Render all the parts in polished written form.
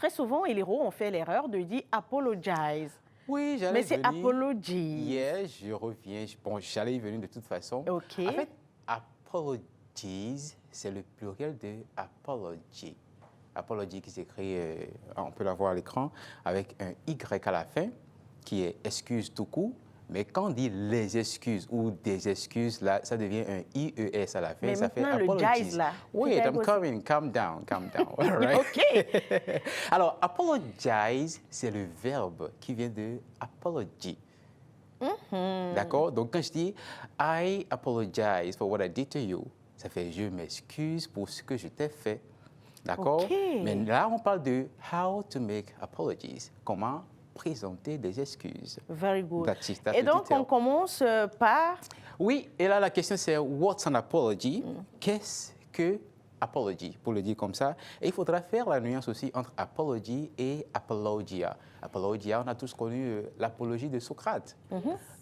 très souvent, et les héros ont fait l'erreur de dire apologize. Oui, j'allais Mais c'est venir. apologies. Yeah, je reviens. Bon, j'allais y venir de toute façon. OK. En fait, apologies, c'est le pluriel de apology. Apology qui s'écrit, on peut la voir à l'écran, avec un Y à la fin, qui est excuse tout court. Mais quand on dit les excuses ou des excuses, là, ça devient un IES à la fin. Mais ça fait maintenant, le apologies. jize, là, Oui, c'est I'm aussi- coming, calm down, calm down. All right? OK. Alors, apologize, c'est le verbe qui vient de apology. D'accord? Donc, quand je dis I apologize for what I did to you, ça fait je m'excuse pour ce que je t'ai fait. D'accord? OK. Mais là, on parle de how to make apologies. Comment présenter des excuses. Very good. That's it, that's Et the donc, detail. on commence par... Oui, et là, la question c'est what's an apology? Qu'est-ce que apology, pour le dire comme ça? Et il faudra faire la nuance aussi entre apology et apologia. Apologia, on a tous connu l'apologie de Socrate.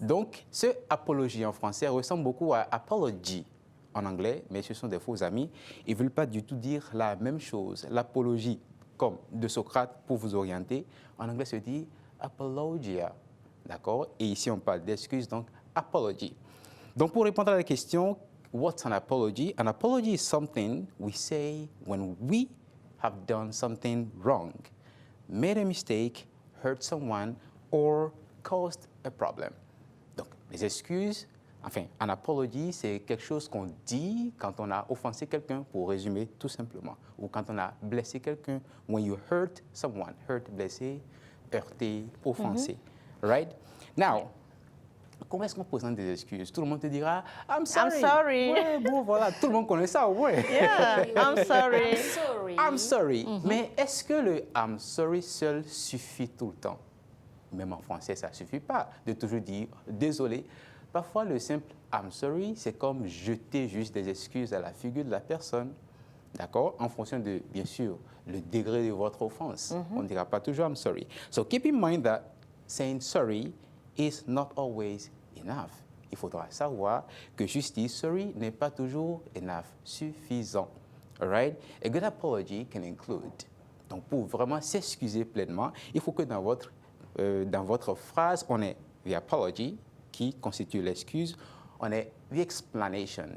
Donc, ce apologie en français ressemble beaucoup à apology en anglais, mais ce sont des faux amis. Ils ne veulent pas du tout dire la même chose. L'apologie, comme de Socrate, pour vous orienter, en anglais se dit apologia. D'accord? Et ici, on parle d'excuses, donc apology. Donc, pour répondre à la question, what's an apology? An apology is something we say when we have done something wrong, made a mistake, hurt someone, or caused a problem. Donc, les excuses, enfin, an apology, c'est quelque chose qu'on dit quand on a offensé quelqu'un, pour résumer tout simplement, ou quand on a blessé quelqu'un, when you hurt someone, hurt, blessé, heurté, offensé, right? Now, comment est-ce qu'on présente des excuses? Tout le monde te dira « I'm sorry ». I'm sorry. Ouais, bon, voilà, tout le monde connaît ça, ouais. Yeah, I'm sorry. I'm sorry. I'm sorry. Mais est-ce que le I'm sorry seul suffit tout le temps? Même en français, ça ne suffit pas de toujours dire désolé. Parfois, le simple I'm sorry, c'est comme jeter juste des excuses à la figure de la personne. D'accord? En fonction de, bien sûr, le degré de votre offense. On ne dira pas toujours I'm sorry. So keep in mind that saying sorry is not always enough. Il faudra savoir que juste dire sorry n'est pas toujours enough, suffisant. All right? A good apology can include. Donc, pour vraiment s'excuser pleinement, il faut que dans votre phrase, on ait the apology, qui constitue l'excuse, on ait the explanation.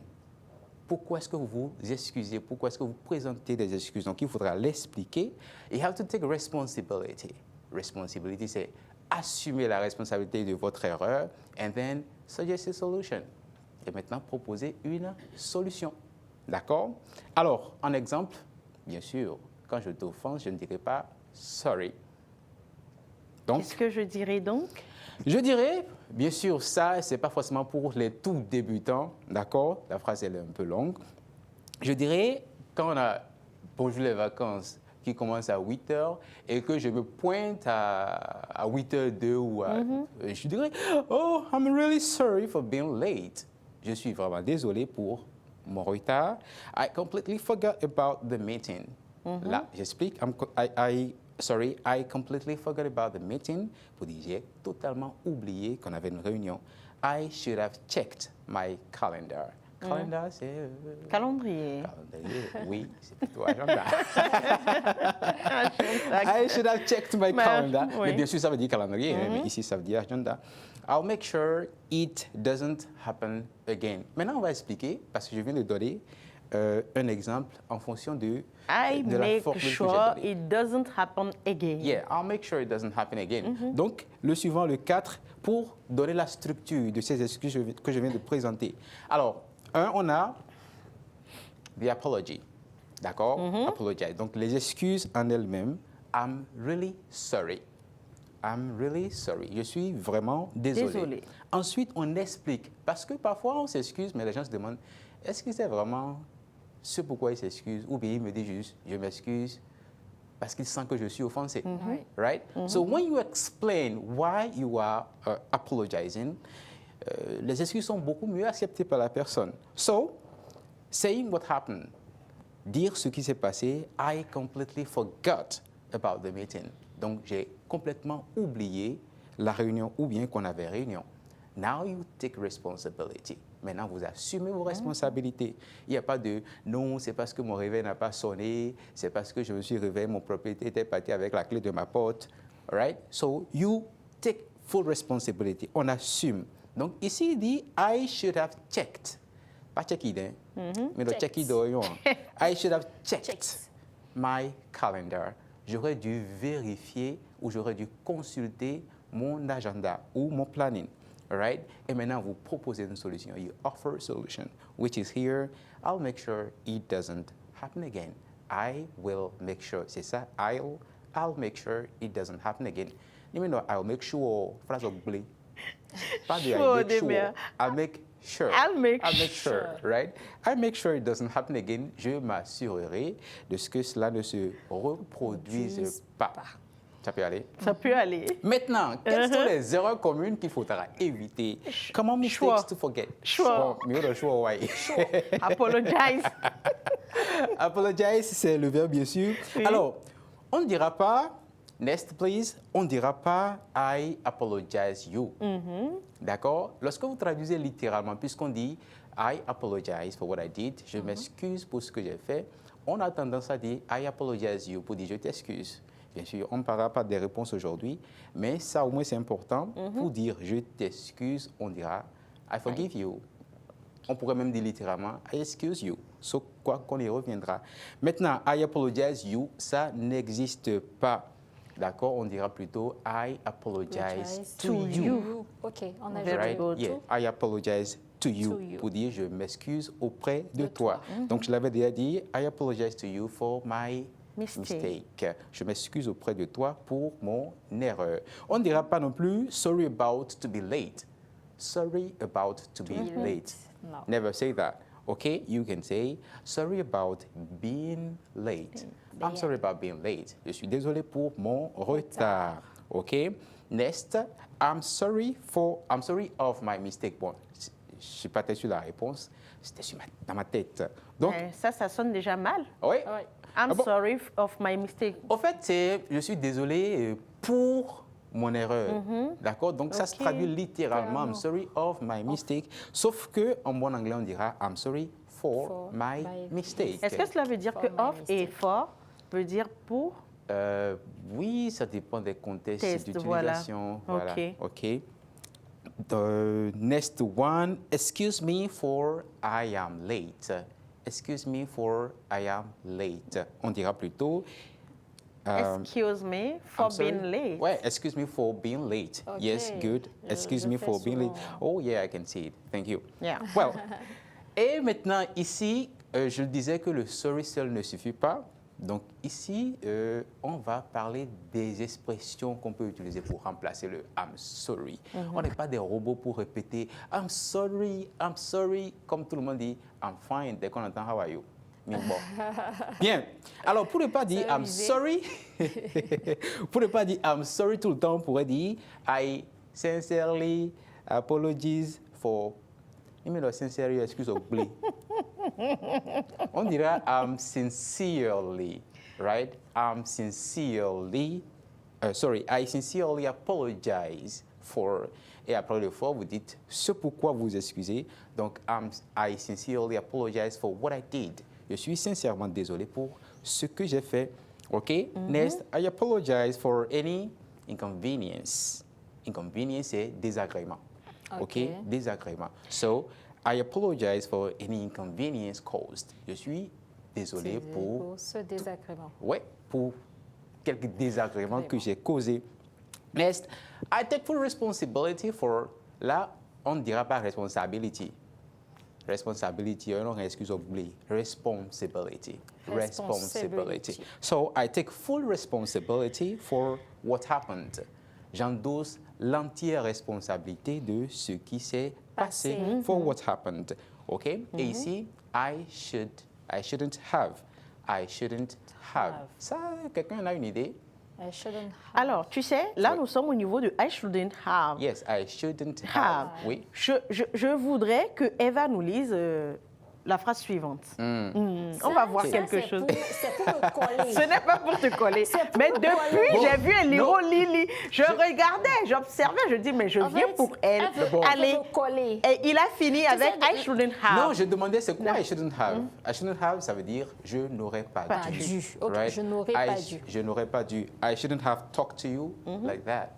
Pourquoi est-ce que vous vous excusez? Pourquoi est-ce que vous présentez des excuses? Donc, il faudra l'expliquer. You have to take responsibility. Responsibility, c'est assumer la responsabilité de votre erreur and then suggest a solution. Et maintenant, proposer une solution. D'accord? Alors, en exemple, bien sûr, quand je t'offense, je ne dirai pas sorry. Donc, Qu'est-ce que je dirais donc? je dirais, bien sûr, ça, ce n'est pas forcément pour les tout débutants, d'accord? La phrase, elle est un peu longue. Je dirais, quand on a bonjour les vacances qui commencent à 8 h et que je me pointe à 8 h 02 ou à... Je dirais, oh, I'm really sorry for being late. Je suis vraiment désolé pour mon retard. I completely forgot about the meeting. Là, j'explique. I completely forgot about the meeting. Pour dire, j'ai totalement oublié qu'on avait une réunion. I should have checked my calendar. Calendar, c'est... Calendrier. Calendrier, oui, c'est plutôt agenda. Agenda. I should have checked my calendar. oui. Mais bien sûr, ça veut dire calendrier, hein, mais ici, ça veut dire agenda. I'll make sure it doesn't happen again. Maintenant, on va expliquer, parce que je viens de donner un exemple en fonction de I la make formule que j'ai sure donnée. it doesn't happen again. Yeah, I'll make sure it doesn't happen again. Donc, le suivant, le 4, pour donner la structure de ces excuses que je viens de présenter. Alors, on a the apology. D'accord? Apologize. Donc, les excuses en elles-mêmes. I'm really sorry. I'm really sorry. Je suis vraiment désolé. Désolé. Ensuite, on explique. Parce que parfois, on s'excuse, mais les gens se demandent, est-ce que c'est vraiment ce pourquoi il s'excuse? Ou bien il me dit juste, je m'excuse parce qu'il sent que je suis offensé. Right? So, when you explain why you are apologizing, les excuses sont beaucoup mieux acceptées par la personne. So, saying what happened, dire ce qui s'est passé, I completely forgot about the meeting. Donc, j'ai complètement oublié la réunion ou bien qu'on avait réunion. Now you take responsibility. Maintenant, vous assumez vos responsabilités. Il n'y a pas de non, c'est parce que mon réveil n'a pas sonné, c'est parce que je me suis réveillé, mon propriétaire était parti avec la clé de ma porte. All right? So you take full responsibility. On assume. Donc ici, il dit I should have checked. Pas checked, hein? Mais le checked, I should have checked my calendar. J'aurais dû vérifier ou j'aurais dû consulter mon agenda ou mon planning. All right? Et maintenant, vous proposez une solution. You offer a solution, which is here. I'll make sure it doesn't happen again. I will make sure. C'est ça. I'll make sure it doesn't happen again. You know, I'll make sure. Phrase oubliée. Pas de Sure, I'll make sure. Demir. I'll make sure. I'll make sure, right? I'll make sure it doesn't happen again. Je m'assurerai de ce que cela ne se reproduise pas. Ça peut aller? Ça peut aller. Maintenant, quelles sont les erreurs communes qu'il faudra éviter? Comment mistakes Sure. to forget? Sure. Bon, mieux le choix, ouais. Apologize. Apologize, c'est le verbe, bien sûr. Oui. Alors, on ne dira pas, next please, on ne dira pas I apologize you. D'accord? Lorsque vous traduisez littéralement, puisqu'on dit I apologize for what I did, je m'excuse pour ce que j'ai fait, on a tendance à dire I apologize you pour dire je t'excuse. Bien sûr, on ne parlera pas des réponses aujourd'hui, mais ça au moins c'est important. Pour dire je t'excuse, on dira I forgive you. On pourrait même dire littéralement I excuse you. Sauf quoi qu'on y reviendra. Maintenant, I apologize you, ça n'existe pas. D'accord? On dira plutôt I apologize to you. OK, on a Very Right? good. Yeah, I apologize to you. To you. Pour dire je m'excuse auprès de toi. toi. Donc je l'avais déjà dit, I apologize to you for my Mistake. mistake. Je m'excuse auprès de toi pour mon erreur. On ne dira pas non plus sorry about to be late. Sorry about to be late. No. Never say that. Okay, you can say sorry about being late. I'm sorry about being late. Je suis désolé pour mon retard. Okay. Next, I'm sorry of my mistake. Bon, je suis pas tête sur la réponse. C'était dans ma tête. Donc, Ça sonne déjà mal. oui. Ouais. I'm Ah bon? sorry of my mistake. Au fait, c'est je suis désolé pour mon erreur. D'accord? Donc, ça se Ok. traduit littéralement. I'm sorry of my mistake. Sauf que en bon anglais, on dira I'm sorry for my mistake. Est-ce que cela veut dire que For my off et mistake. for veut dire pour? Oui, ça dépend des contextes Test, d'utilisation. voilà. Voilà. OK. The next one, excuse me for I am late. Excuse me for I am late. On dira plutôt Excuse me for I'm sorry. being late. Ouais, excuse me for being late. Ok. Yes, good. Je- Excuse je me fais for being late. souvent. Oh, yeah, I can see it. Thank you. Yeah. Well, et maintenant, ici, je disais que le sorry seul ne suffit pas. Donc ici, on va parler des expressions qu'on peut utiliser pour remplacer le I'm sorry. On n'est pas des robots pour répéter I'm sorry, comme tout le monde dit I'm fine dès qu'on entend How are you? Mais bon. Bien. Alors, pour ne pas dire I'm amusé. sorry, pour ne pas dire I'm sorry tout le temps, on pourrait dire I sincerely apologize for. Il me sincerely excuse oublié. On dira I'm sincerely, right? I sincerely apologize for. Et après le for, vous dites ce pourquoi vous excusez. Donc, I sincerely apologize for what I did. Je suis sincèrement désolé pour ce que j'ai fait. OK? Next, I apologize for any inconvenience. Inconvenience, c'est désagrément. OK? Désagrément. So, I apologize for any inconvenience caused. Je suis désolé pour ce désagrément. ouais, pour quelques désagréments que j'ai causés. Next, I take full responsibility for. Là, on ne dira pas responsibility. Responsibility, on excuse oublié. Responsibility. Responsibility. So, I take full responsibility for what happened. J'endosse l'entière responsabilité de ce qui s'est passé. For what happened. OK? Et ici, I shouldn't have. I shouldn't have. Ça, quelqu'un a une idée? I shouldn't have. Alors, tu sais, là, Oui. nous sommes au niveau de I shouldn't have. Yes, I shouldn't Have. have. Oui. Je voudrais que Eva nous lise la phrase suivante. On va voir Ça, quelque c'est chose. C'est pour me coller. Ce n'est pas pour te coller. C'est pour Mais me depuis, coller. j'ai vu Eliro Lili. Je regardais, j'observais, je dis, mais je En viens fait, pour elle. elle veut Allez. me coller. Et il a fini avec sais, I shouldn't have. Non, je demandais c'est quoi I shouldn't have. I shouldn't have, ça veut dire je n'aurais pas Pas dû. dû. Ok, je n'aurais pas dû. Je n'aurais pas dû. I shouldn't have talked to you like that.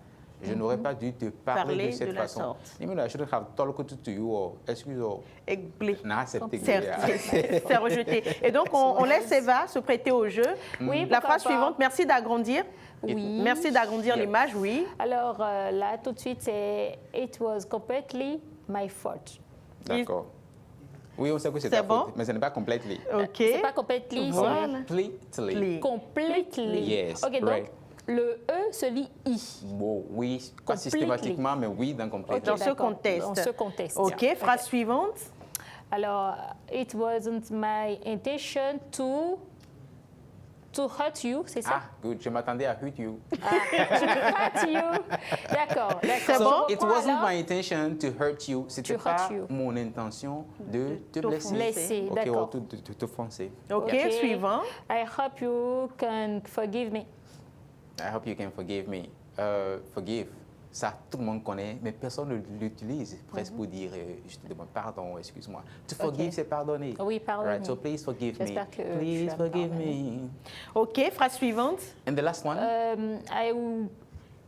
Je n'aurais pas dû te parler Parler de cette de la façon. sorte. I shouldn't have talked to you or excuse or Églé. nah, c'est C'est rejeté. Et donc, on laisse Eva se prêter au jeu. Oui, La pourquoi phrase pas. suivante, merci d'agrandir. Oui. Merci d'agrandir Yeah. l'image, oui. Alors là, tout de suite, c'est It was completely my fault. D'accord. Oui, on sait que c'est C'est ta bon? faute, mais ce n'est pas completely. OK. C'est pas completely, Voilà. Completely. c'est completely. Yes, OK, donc right. le E se lit I. Bon, oui, pas Completely. systématiquement, mais oui, dans completely. Dans ce d'accord. contexte. Dans ce contexte. OK, phrase suivante. Alors, it wasn't my intention to hurt you, c'est ça? Ah, good. Je m'attendais à hurt you. Hurt you. D'accord, C'est d'accord. bon? It wasn't my intention to hurt you. C'était To pas hurt you. mon intention de te blesser. Blesser, Ok, d'accord. ou de t'offenser. OK, Ok. suivant. I hope you can forgive me. I hope you can forgive me. Forgive. Ça, tout le monde connaît, mais personne ne l'utilise presque pour dire je te demande pardon, excuse-moi. To forgive, c'est pardonner. Oui, pardonner. Right, so please forgive me. J'espère que Please tu as forgive pardonné. me. OK, phrase suivante. And the last one?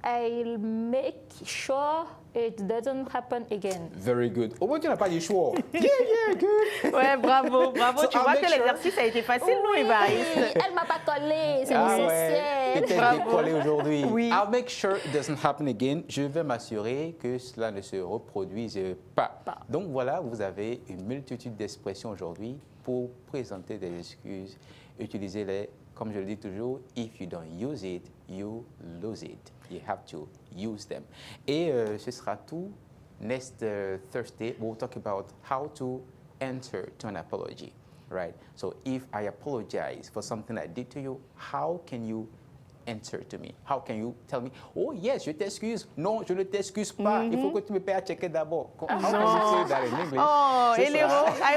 I'll make sure it doesn't happen again. Very good. Au moins, tu n'as pas dit choix. Yeah, good. Ouais, bravo, bravo. So Tu I'll vois make que sure- l'exercice a été facile, nous, Oui, Évariste. elle m'a pas collé, c'est Ah ouais, essentiel. t'étais Bravo. décollé aujourd'hui. Oui. I'll make sure it doesn't happen again. Je vais m'assurer que cela ne se reproduise pas. Donc voilà, vous avez une multitude d'expressions aujourd'hui pour présenter des excuses. Utilisez-les, comme je le dis toujours, if you don't use it, you lose it. You have to use them. Et ce sera tout. Next Thursday, we'll talk about how to answer to an apology. Right? So if I apologize for something I did to you, how can you answer to me? How can you tell me, oh yes, je t'excuse. Non, je ne t'excuse pas. Il faut que tu me payes à checker d'abord. How can you say that in English? Oh, C'est Eliro, ça.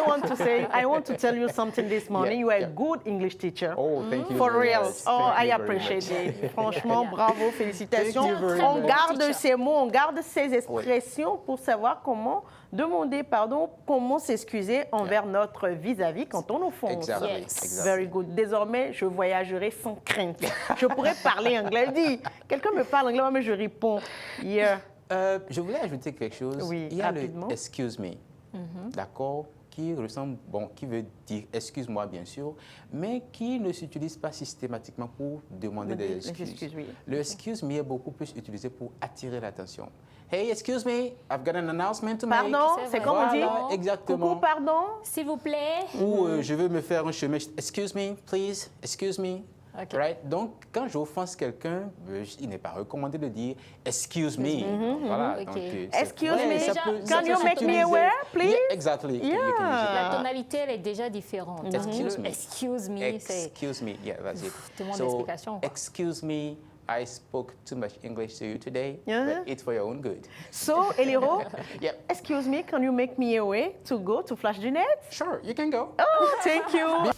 I want to tell you something this morning. Yeah, You are yeah. a good English teacher. Oh, thank you For very real. much. Oh, Thank I you very appreciate much. it. Franchement, bravo, félicitations. Thank you very On much. garde ces mots, on garde ces expressions pour savoir comment demander pardon, comment s'excuser envers notre vis-à-vis quand on offense. Exactly. Yes. Exactly. Very good. Désormais, je voyagerai sans crainte. Je pourrais parler anglais. Dis, quelqu'un me parle anglais, mais je réponds. Yeah. Je voulais ajouter quelque chose. Oui, Il y a rapidement. le excuse me, d'accord, qui ressemble, bon, qui veut dire excuse-moi bien sûr, mais qui ne s'utilise pas systématiquement pour demander des excuses. Oui. Le excuse me est beaucoup plus utilisé pour attirer l'attention. Hey, excuse me, I've got an announcement to make. Pardon, C'est c'est vrai. comme on dit. Voilà, exactement. Coucou, pardon. S'il vous plaît. Ou je veux me faire un chemin. Excuse me, please. Excuse me. Ok. Right? Donc, quand j'offense quelqu'un, il n'est pas recommandé de dire excuse me. Voilà. Ok. Donc, c'est- Excuse ouais, me, ça Déjà, peut- can ça peut you make me s'utiliser. aware, please? Yeah, exactly. You can use it. La tonalité, elle est déjà différente. Excuse Le me. Excuse me, c'est... Excuse me. Yeah, that's it. demande So, d'explication, quoi. excuse me, I spoke too much English to you today, Yeah. but it's for your own good. So, Eliro, Yep. excuse me, can you make me a way to go to Flash du Net? Sure, you can go. Oh, thank you.